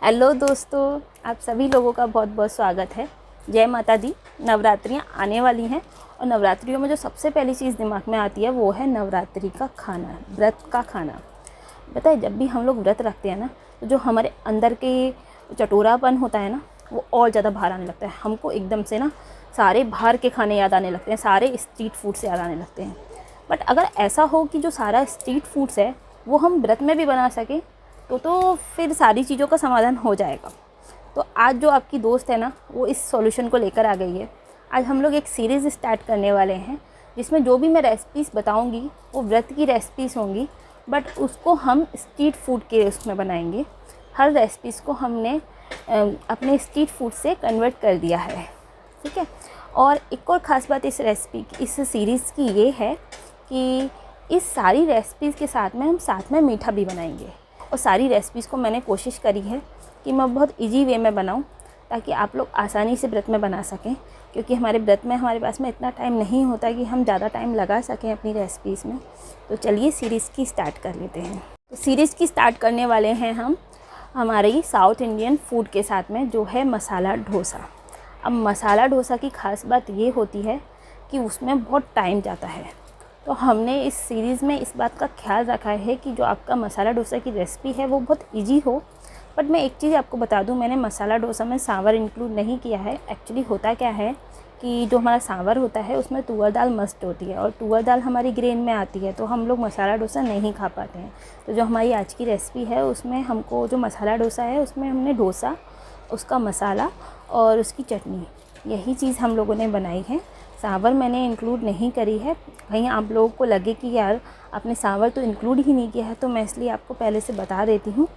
Hello दोस्तों, आप सभी लोगों का बहुत बहुत स्वागत है। जय माता दी। नवरात्रियाँ आने वाली हैं और नवरात्रियों में जो सबसे पहली चीज़ दिमाग में आती है वो है नवरात्रि का खाना, व्रत का खाना। पता है, जब भी हम लोग व्रत रखते हैं ना, तो जो हमारे अंदर के चटोरापन होता है ना, वो और ज़्यादा बाहर आने लगता है। हमको एकदम से ना सारे बाहर के खाने याद आने लगते हैं, सारे स्ट्रीट फूड से याद आने लगते हैं। बट अगर ऐसा हो कि जो सारा स्ट्रीट फूड्स है वो हम व्रत में भी बना सकें तो फिर सारी चीज़ों का समाधान हो जाएगा। तो आज जो आपकी दोस्त है ना, वो इस सॉल्यूशन को लेकर आ गई है। आज हम लोग एक सीरीज़ स्टार्ट करने वाले हैं जिसमें जो भी मैं रेसिपीज़ बताऊंगी वो व्रत की रेसिपीज़ होंगी, बट उसको हम स्ट्रीट फूड के उसमें बनाएंगे। हर रेसिपीज़ को हमने अपने स्ट्रीट फूड से कन्वर्ट कर दिया है, ठीक है। और एक और ख़ास बात इस सीरीज़ की ये है कि इस सारी रेसिपीज़ के साथ में हम साथ में मीठा भी बनाएंगे। और सारी रेसिपीज़ को मैंने कोशिश करी है कि मैं बहुत इजी वे में बनाऊं ताकि आप लोग आसानी से व्रत में बना सकें, क्योंकि हमारे व्रत में हमारे पास में इतना टाइम नहीं होता कि हम ज़्यादा टाइम लगा सकें अपनी रेसिपीज़ में। तो चलिए सीरीज़ की स्टार्ट कर लेते हैं। तो सीरीज़ की स्टार्ट करने वाले हैं हम हमारी साउथ इंडियन फूड के साथ में, जो है मसाला डोसा। अब मसाला डोसा की ख़ास बात ये होती है कि उसमें बहुत टाइम जाता है। तो हमने इस सीरीज़ में इस बात का ख्याल रखा है कि जो आपका मसाला डोसा की रेसिपी है वो बहुत इजी हो। बट मैं एक चीज़ आपको बता दूं, मैंने मसाला डोसा में सांभर इंक्लूड नहीं किया है। एक्चुअली होता क्या है कि जो हमारा सांभर होता है उसमें तुअर दाल मस्ट होती है और तुअर दाल हमारी ग्रेन में आती है, तो हम लोग मसाला डोसा नहीं खा पाते हैं। तो जो हमारी आज की रेसिपी है उसमें हमको जो मसाला डोसा है उसमें हमने डोसा, उसका मसाला और उसकी चटनी, यही चीज़ हम लोगों ने बनाई है। सांभर मैंने इंक्लूड नहीं करी है, कहीं आप लोगों को लगे कि यार आपने सांभर तो इंक्लूड ही नहीं किया है, तो मैं इसलिए आपको पहले से बता देती हूँ।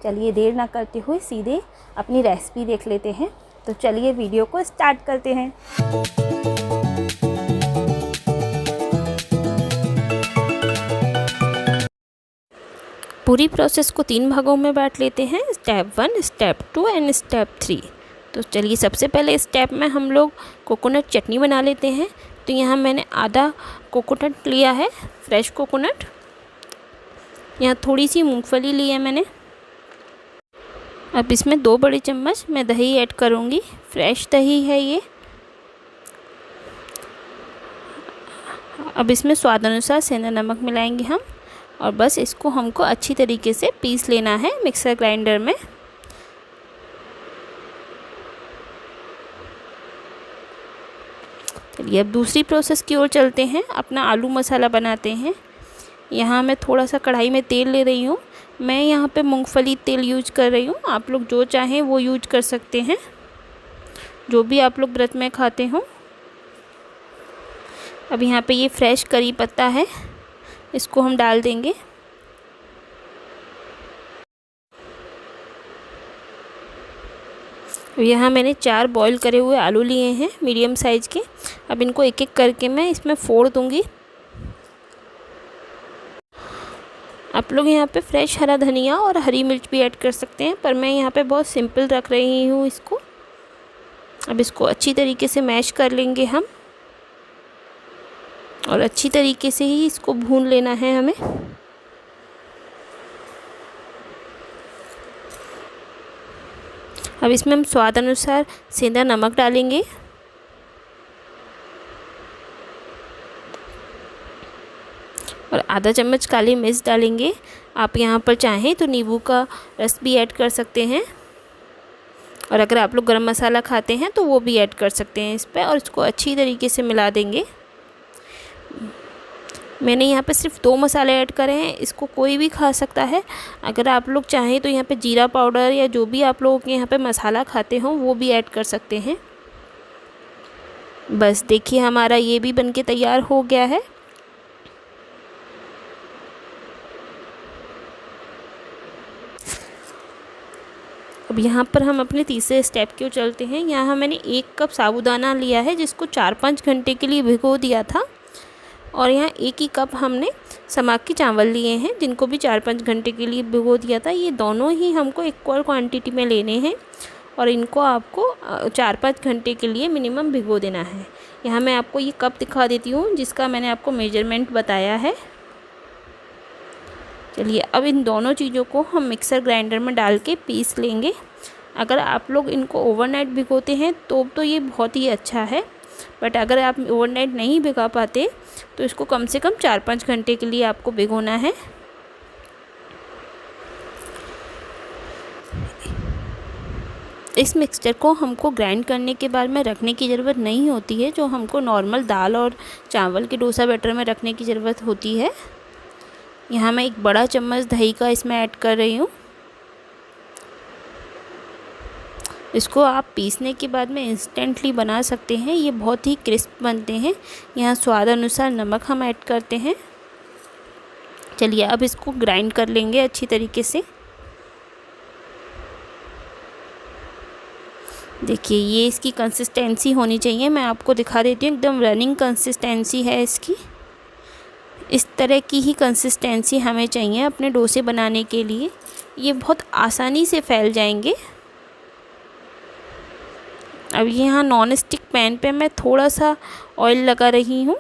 चलिए देर ना करते हुए सीधे अपनी रेसिपी देख लेते हैं। तो चलिए वीडियो को स्टार्ट करते हैं। पूरी प्रोसेस को 3 भागों में बांट लेते हैं, स्टेप 1, स्टेप 2 एंड स्टेप 3। तो चलिए सबसे पहले स्टेप में हम लोग कोकोनट चटनी बना लेते हैं। तो यहाँ मैंने आधा कोकोनट लिया है, फ्रेश कोकोनट। यहाँ थोड़ी सी मूंगफली ली है मैंने। अब इसमें 2 बड़े चम्मच मैं दही ऐड करूँगी, फ्रेश दही है ये। अब इसमें स्वाद अनुसार सेंधा नमक मिलाएंगे हम, और बस इसको हमको अच्छी तरीके से पीस लेना है मिक्सर ग्राइंडर में। चलिए अब दूसरी प्रोसेस की ओर चलते हैं, अपना आलू मसाला बनाते हैं। यहाँ मैं थोड़ा सा कढ़ाई में तेल ले रही हूँ। मैं यहाँ पे मूंगफली तेल यूज कर रही हूँ, आप लोग जो चाहें वो यूज कर सकते हैं, जो भी आप लोग व्रत में खाते हो। अब यहाँ पे ये फ्रेश करी पत्ता है, इसको हम डाल देंगे। यहाँ मैंने 4 बॉईल करे हुए आलू लिए हैं मीडियम साइज़ के। अब इनको एक एक करके मैं इसमें फोड़ दूँगी। आप लोग यहाँ पे फ्रेश हरा धनिया और हरी मिर्च भी ऐड कर सकते हैं, पर मैं यहाँ पे बहुत सिंपल रख रही हूँ इसको। अब इसको अच्छी तरीके से मैश कर लेंगे हम, और अच्छी तरीके से ही इसको भून लेना है हमें। अब इसमें हम स्वाद अनुसार सेंधा नमक डालेंगे, और आधा चम्मच काली मिर्च डालेंगे। आप यहाँ पर चाहें तो नींबू का रस भी ऐड कर सकते हैं, और अगर आप लोग गरम मसाला खाते हैं तो वो भी ऐड कर सकते हैं इस पर, और इसको अच्छी तरीके से मिला देंगे। मैंने यहाँ पे सिर्फ 2 मसाले ऐड करे हैं, इसको कोई भी खा सकता है। अगर आप लोग चाहें तो यहाँ पे जीरा पाउडर या जो भी आप लोग यहाँ पे मसाला खाते हो वो भी ऐड कर सकते हैं। बस देखिए हमारा ये भी बनके तैयार हो गया है। अब यहाँ पर हम अपने तीसरे स्टेप की ओर चलते हैं। यहाँ मैंने 1 कप साबूदाना लिया है, जिसको 4-5 घंटे के लिए भिगो दिया था, और यहाँ 1 ही कप हमने समाक के चावल लिए हैं, जिनको भी 4-5 घंटे के लिए भिगो दिया था। ये दोनों ही हमको इक्वल क्वांटिटी में लेने हैं, और इनको आपको 4-5 घंटे के लिए मिनिमम भिगो देना है। यहाँ मैं आपको ये कप दिखा देती हूँ जिसका मैंने आपको मेजरमेंट बताया है। चलिए अब इन दोनों चीज़ों को हम मिक्सर ग्राइंडर में डाल के पीस लेंगे। अगर आप लोग इनको ओवरनाइट भिगोते हैं तो ये बहुत ही अच्छा है, बट अगर आप ओवरनाइट नहीं भिगा पाते तो इसको कम से कम 4-5 घंटे के लिए आपको भिगोना है। इस मिक्सचर को हमको ग्राइंड करने के बाद में रखने की ज़रूरत नहीं होती है, जो हमको नॉर्मल दाल और चावल के डोसा बैटर में रखने की ज़रूरत होती है। यहाँ मैं 1 बड़ा चम्मच दही का इसमें ऐड कर रही हूँ। इसको आप पीसने के बाद में इंस्टेंटली बना सकते हैं, ये बहुत ही क्रिस्प बनते हैं। यहाँ स्वाद अनुसार नमक हम ऐड करते हैं। चलिए अब इसको ग्राइंड कर लेंगे अच्छी तरीके से। देखिए ये इसकी कंसिस्टेंसी होनी चाहिए, मैं आपको दिखा देती हूँ, एकदम रनिंग कंसिस्टेंसी है इसकी। इस तरह की ही कंसिस्टेंसी हमें चाहिए अपने डोसे बनाने के लिए, ये बहुत आसानी से फैल जाएंगे। अब यहाँ नॉन स्टिक पैन पे मैं थोड़ा सा ऑयल लगा रही हूँ।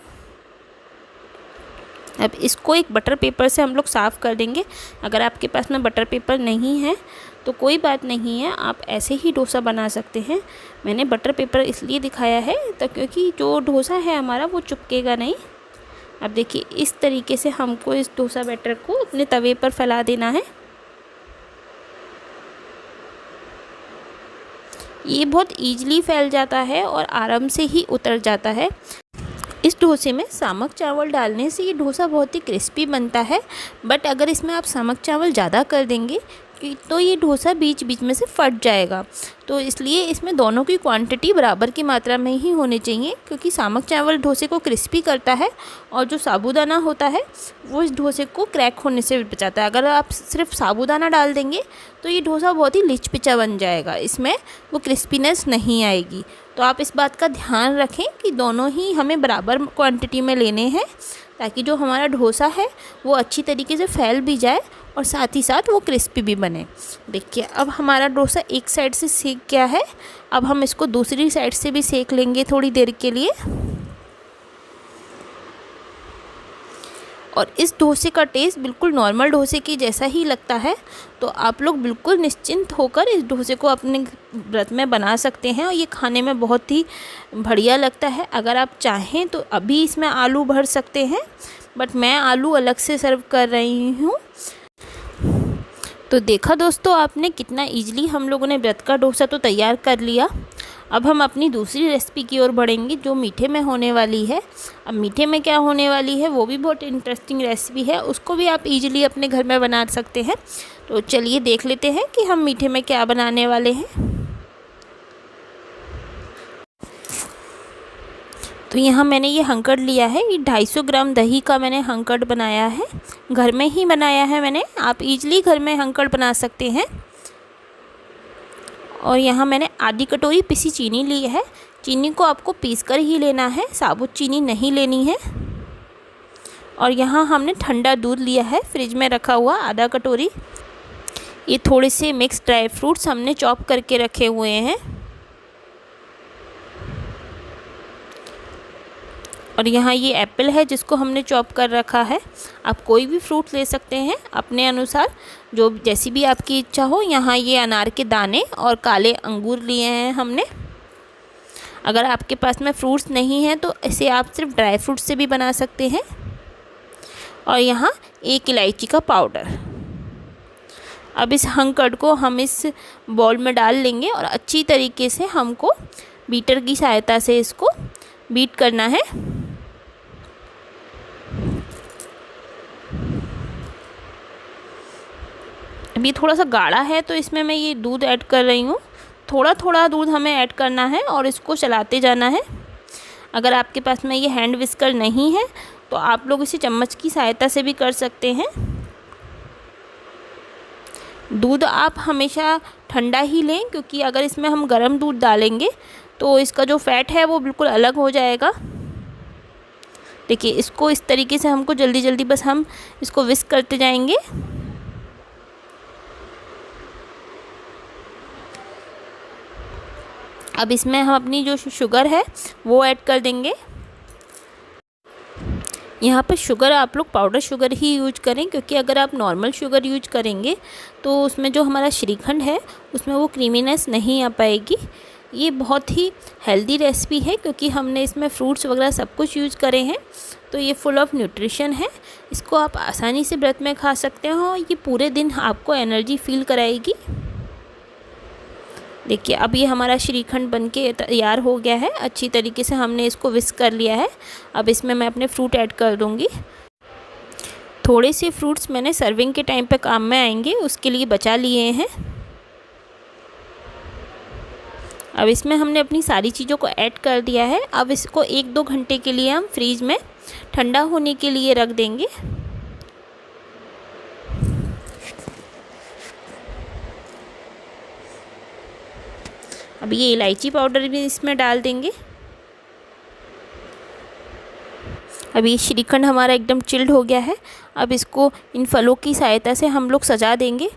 अब इसको एक बटर पेपर से हम लोग साफ़ कर देंगे। अगर आपके पास में बटर पेपर नहीं है तो कोई बात नहीं है, आप ऐसे ही डोसा बना सकते हैं। मैंने बटर पेपर इसलिए दिखाया है तो क्योंकि जो डोसा है हमारा वो चिपकेगा नहीं। अब देखिए इस तरीके से हमको इस डोसा बैटर को अपने तवे पर फैला देना है। ये बहुत ईजिली फैल जाता है और आराम से ही उतर जाता है। इस डोसे में सामक चावल डालने से ये डोसा बहुत ही क्रिस्पी बनता है, बट अगर इसमें आप सामक चावल ज़्यादा कर देंगे तो ये डोसा बीच बीच में से फट जाएगा। तो इसलिए इसमें दोनों की क्वांटिटी बराबर की मात्रा में ही होनी चाहिए, क्योंकि सामक चावल डोसे को क्रिस्पी करता है और जो साबूदाना होता है वो इस डोसे को क्रैक होने से बचाता है। अगर आप सिर्फ साबूदाना डाल देंगे तो ये डोसा बहुत ही लिचपिचा बन जाएगा, इसमें वो क्रिस्पीनेस नहीं आएगी। तो आप इस बात का ध्यान रखें कि दोनों ही हमें बराबर क्वांटिटी में लेने हैं, ताकि जो हमारा डोसा है वो अच्छी तरीके से फैल भी जाए और साथ ही साथ वो क्रिस्पी भी बने। देखिए अब हमारा डोसा एक साइड से सेक गया है, अब हम इसको दूसरी साइड से भी सेक लेंगे थोड़ी देर के लिए। और इस डोसे का टेस्ट बिल्कुल नॉर्मल डोसे की जैसा ही लगता है, तो आप लोग बिल्कुल निश्चिंत होकर इस डोसे को अपने व्रत में बना सकते हैं और ये खाने में बहुत ही बढ़िया लगता है। अगर आप चाहें तो अभी इसमें आलू भर सकते हैं, बट मैं आलू अलग से सर्व कर रही हूँ। तो देखा दोस्तों आपने कितना इजीली हम लोगों ने व्रत का डोसा तो तैयार कर लिया। अब हम अपनी दूसरी रेसिपी की ओर बढ़ेंगे जो मीठे में होने वाली है। अब मीठे में क्या होने वाली है वो भी बहुत इंटरेस्टिंग रेसिपी है, उसको भी आप इजीली अपने घर में बना सकते हैं। तो चलिए देख लेते हैं कि हम मीठे में क्या बनाने वाले हैं। तो यहाँ मैंने ये हंकड़ लिया है, ये 250 ग्राम दही का मैंने हंकड़ बनाया है, घर में ही बनाया है मैंने। आप इजीली घर में हंकड़ बना सकते हैं। और यहाँ मैंने आधी कटोरी पिसी चीनी ली है। चीनी को आपको पीस कर ही लेना है, साबुत चीनी नहीं लेनी है। और यहाँ हमने ठंडा दूध लिया है फ्रिज में रखा हुआ आधा कटोरी। ये थोड़े से मिक्स ड्राई फ्रूट्स हमने चॉप करके रखे हुए हैं। और यहाँ ये एप्पल है जिसको हमने चॉप कर रखा है। आप कोई भी फ्रूट ले सकते हैं अपने अनुसार, जो जैसी भी आपकी इच्छा हो। यहाँ ये अनार के दाने और काले अंगूर लिए हैं हमने। अगर आपके पास में फ्रूट्स नहीं हैं तो इसे आप सिर्फ ड्राई फ्रूट से भी बना सकते हैं। और यहाँ 1 इलायची का पाउडर। अब इस हंकड़ को हम इस बॉल में डाल लेंगे और अच्छी तरीके से हमको बीटर की सहायता से इसको बीट करना है। अभी थोड़ा सा गाढ़ा है तो इसमें मैं ये दूध ऐड कर रही हूँ। थोड़ा थोड़ा दूध हमें ऐड करना है और इसको चलाते जाना है। अगर आपके पास में ये हैंड विस्कर नहीं है तो आप लोग इसे चम्मच की सहायता से भी कर सकते हैं। दूध आप हमेशा ठंडा ही लें, क्योंकि अगर इसमें हम गर्म दूध डालेंगे तो इसका जो फैट है वो बिल्कुल अलग हो जाएगा। देखिए इसको इस तरीके से हमको जल्दी जल्दी बस हम इसको विस्क करते जाएंगे। अब इसमें हम अपनी जो शुगर है वो ऐड कर देंगे। यहाँ पर शुगर आप लोग पाउडर शुगर ही यूज करें, क्योंकि अगर आप नॉर्मल शुगर यूज करेंगे तो उसमें जो हमारा श्रीखंड है उसमें वो क्रीमीनेस नहीं आ पाएगी। ये बहुत ही हेल्दी रेसिपी है क्योंकि हमने इसमें फ्रूट्स वगैरह सब कुछ यूज करे हैं, तो ये फुल ऑफ न्यूट्रिशन है। इसको आप आसानी से व्रत में खा सकते हो और ये पूरे दिन आपको एनर्जी फील कराएगी। देखिए अब ये हमारा श्रीखंड बनके तैयार हो गया है, अच्छी तरीके से हमने इसको विस्क कर लिया है। अब इसमें मैं अपने फ्रूट ऐड कर दूँगी। थोड़े से फ्रूट्स मैंने सर्विंग के टाइम पे काम में आएंगे उसके लिए बचा लिए हैं। अब इसमें हमने अपनी सारी चीज़ों को ऐड कर दिया है। अब इसको 1-2 घंटे के लिए हम फ्रीज में ठंडा होने के लिए रख देंगे। अब ये इलायची पाउडर भी इसमें डाल देंगे। अब ये श्रीखंड हमारा एकदम चिल्ड हो गया है। अब इसको इन फलों की सहायता से हम लोग सजा देंगे।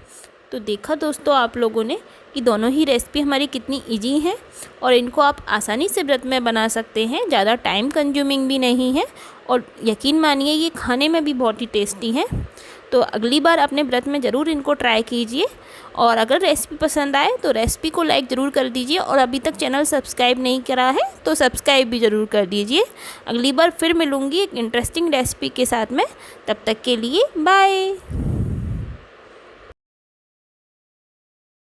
तो देखा दोस्तों आप लोगों ने कि दोनों ही रेसिपी हमारी कितनी इजी हैं और इनको आप आसानी से व्रत में बना सकते हैं, ज़्यादा टाइम कंज्यूमिंग भी नहीं है और यकीन मानिए ये खाने में भी बहुत ही टेस्टी हैं। तो अगली बार अपने व्रत में ज़रूर इनको ट्राई कीजिए और अगर रेसिपी पसंद आए तो रेसिपी को लाइक ज़रूर कर दीजिए और अभी तक चैनल सब्सक्राइब नहीं करा है तो सब्सक्राइब भी ज़रूर कर दीजिए। अगली बार फिर मिलूँगी एक इंटरेस्टिंग रेसिपी के साथ में, तब तक के लिए बाय।